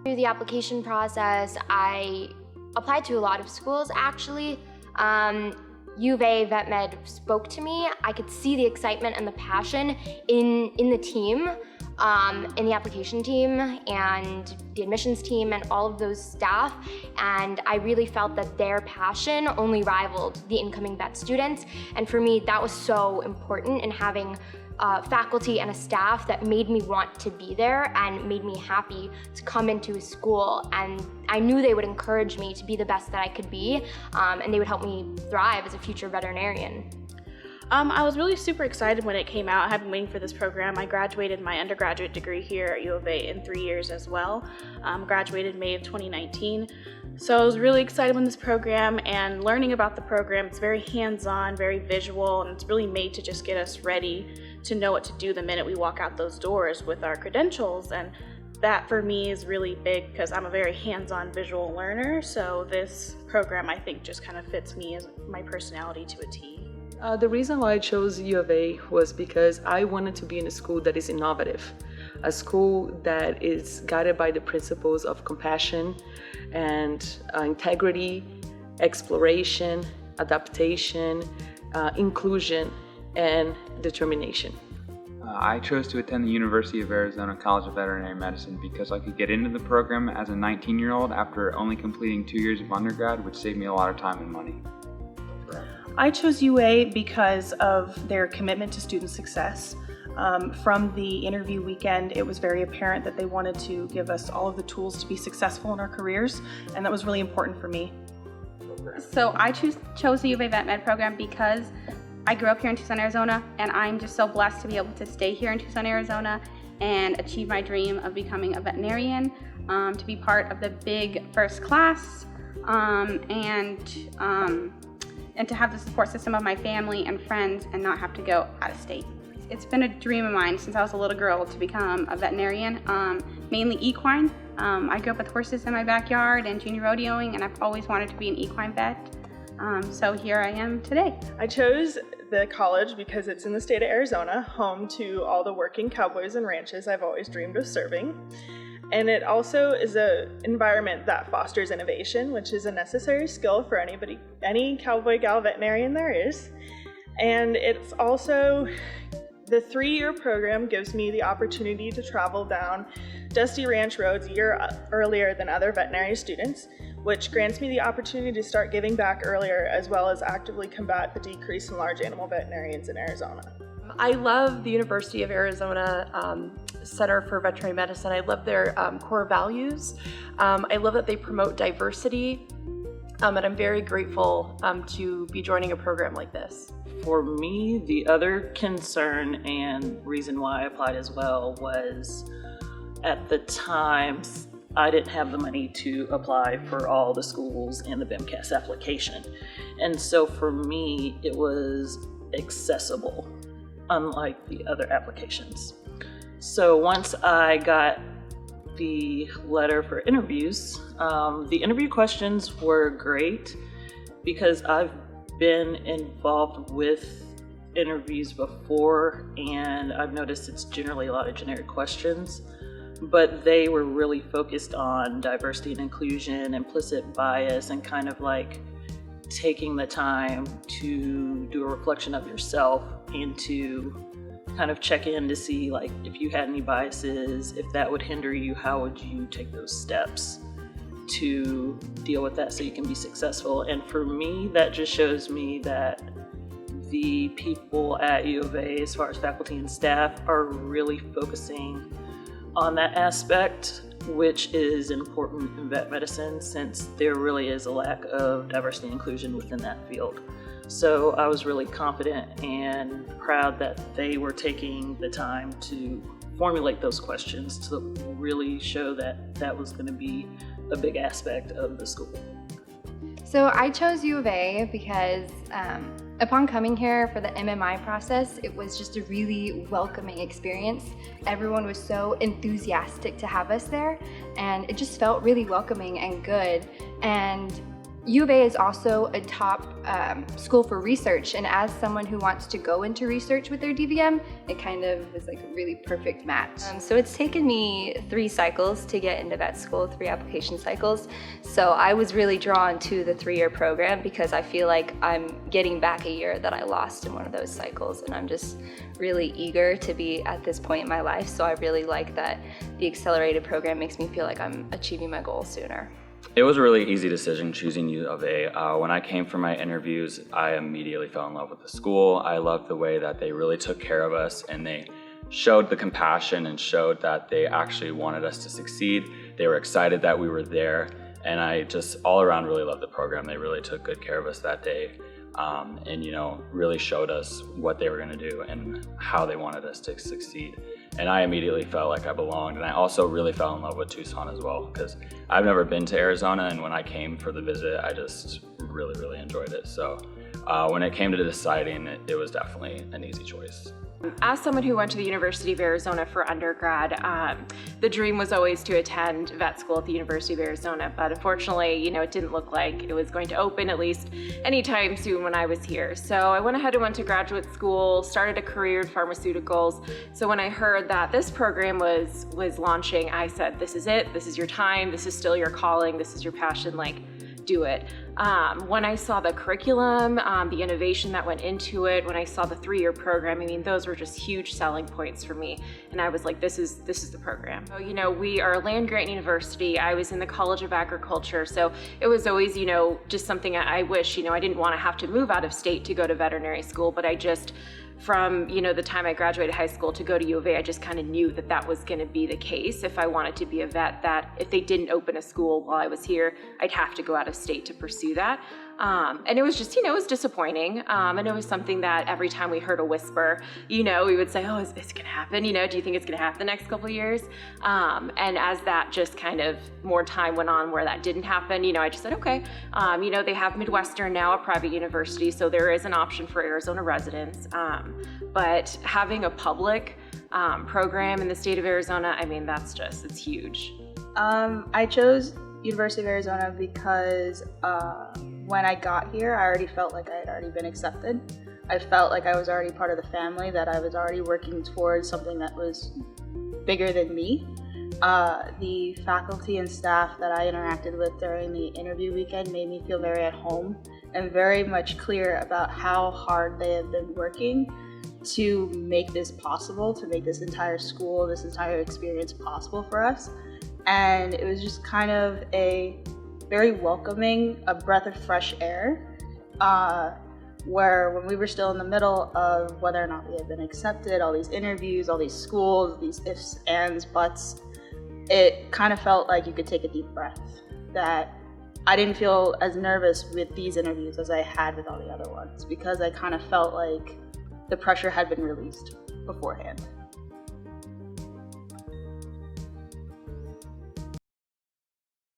Through the application process, I applied to a lot of schools actually. U of A VetMed spoke to me. I could see the excitement and the passion in the team, in the application team and the admissions team and all of those staff. And I really felt that their passion only rivaled the incoming vet students. And for me, that was so important in having faculty and a staff that made me want to be there and made me happy to come into a school. And I knew they would encourage me to be the best that I could be, and they would help me thrive as a future veterinarian. I was really super excited when it came out. I had been waiting for this program. I graduated my undergraduate degree here at U of A in 3 years as well. Graduated May of 2019. So I was really excited when this program and learning about the program. It's very hands-on, very visual, and it's really made to just get us ready to know what to do the minute we walk out those doors with our credentials. And that for me is really big because I'm a very hands-on visual learner. So this program I think just kind of fits me as my personality to a T. The reason why I chose U of A was because I wanted to be in a school that is innovative, a school that is guided by the principles of compassion and integrity, exploration, adaptation, inclusion, and determination. I chose to attend the University of Arizona College of Veterinary Medicine because I could get into the program as a 19-year-old after only completing 2 years of undergrad, which saved me a lot of time and money. I chose UA because of their commitment to student success. From the interview weekend, it was very apparent that they wanted to give us all of the tools to be successful in our careers, and that was really important for me. So I chose the U of A VetMed program because I grew up here in Tucson, Arizona, and I'm just so blessed to be able to stay here in Tucson, Arizona and achieve my dream of becoming a veterinarian, to be part of the big first class, and to have the support system of my family and friends and not have to go out of state. It's been a dream of mine since I was a little girl to become a veterinarian, mainly equine. I grew up with horses in my backyard and junior rodeoing, and I've always wanted to be an equine vet. So here I am today. I chose the college because it's in the state of Arizona, home to all the working cowboys and ranches I've always dreamed of serving. And it also is an environment that fosters innovation, which is a necessary skill for any cowboy gal veterinarian there is. And it's also, the 3-year program gives me the opportunity to travel down dusty ranch roads a year earlier than other veterinary students, which grants me the opportunity to start giving back earlier as well as actively combat the decrease in large animal veterinarians in Arizona. I love the University of Arizona Center for Veterinary Medicine. I love their core values. I love that they promote diversity, and I'm very grateful to be joining a program like this. For me, the other concern and reason why I applied as well was at the time I didn't have the money to apply for all the schools in the BIMCAS application. And so for me, it was accessible, unlike the other applications. So once I got the letter for interviews, the interview questions were great because I've been involved with interviews before and I've noticed it's generally a lot of generic questions, but they were really focused on diversity and inclusion, implicit bias, and kind of like taking the time to do a reflection of yourself and to kind of check in to see like if you had any biases, if that would hinder you, how would you take those steps to deal with that so you can be successful. And for me, that just shows me that the people at U of A, as far as faculty and staff, are really focusing on that aspect, which is important in vet medicine since there really is a lack of diversity and inclusion within that field. So I was really confident and proud that they were taking the time to formulate those questions to really show that that was going to be a big aspect of the school. So I chose U of A because upon coming here for the MMI process, it was just a really welcoming experience. Everyone was so enthusiastic to have us there, and it just felt really welcoming and good. And U of A is also a top school for research, and as someone who wants to go into research with their DVM, it kind of was like a really perfect match. So it's taken me 3 cycles to get into vet school, 3 application cycles. So I was really drawn to the 3-year program because I feel like I'm getting back a year that I lost in one of those cycles, and I'm just really eager to be at this point in my life. So I really like that the accelerated program makes me feel like I'm achieving my goals sooner. It was a really easy decision choosing U of A. When I came for my interviews, I immediately fell in love with the school. I loved the way that they really took care of us, and they showed the compassion and showed that they actually wanted us to succeed. They were excited that we were there, and I just all around really loved the program. They really took good care of us that day, and really showed us what they were going to do and how they wanted us to succeed. And I immediately felt like I belonged, and I also really fell in love with Tucson as well, because I've never been to Arizona, and when I came for the visit, I just really enjoyed it. So when it came to deciding, it was definitely an easy choice. As someone who went to the University of Arizona for undergrad, the dream was always to attend vet school at the University of Arizona, but unfortunately, it didn't look like it was going to open, at least anytime soon when I was here. So I went ahead and went to graduate school, started a career in pharmaceuticals. So when I heard that this program was launching, I said, this is it, this is your time, this is still your calling, this is your passion, do it. When I saw the curriculum, the innovation that went into it, when I saw the 3-year program, those were just huge selling points for me. And I was like, this is the program. So, we are a land-grant university. I was in the College of Agriculture. So it was always, just something I wish, I didn't want to have to move out of state to go to veterinary school, but I just, from the time I graduated high school to go to U of A, I just kind of knew that was going to be the case if I wanted to be a vet, that if they didn't open a school while I was here, I'd have to go out of state to pursue that. And it was just, it was disappointing. And it was something that every time we heard a whisper, we would say, oh, is this going to happen? Do you think it's going to happen the next couple of years? And as that just kind of more time went on where that didn't happen, I just said, okay, they have Midwestern now, a private university, so there is an option for Arizona residents. But having a public program in the state of Arizona, it's huge. I chose University of Arizona because when I got here, I already felt like I had already been accepted. I felt like I was already part of the family, that I was already working towards something that was bigger than me. The faculty and staff that I interacted with during the interview weekend made me feel very at home and very much clear about how hard they have been working to make this possible, to make this entire school, this entire experience possible for us. And it was just kind of a very welcoming, a breath of fresh air, where when we were still in the middle of whether or not we had been accepted, all these interviews, all these schools, these ifs, ands, buts, it kind of felt like you could take a deep breath, that I didn't feel as nervous with these interviews as I had with all the other ones, because I kind of felt like the pressure had been released beforehand.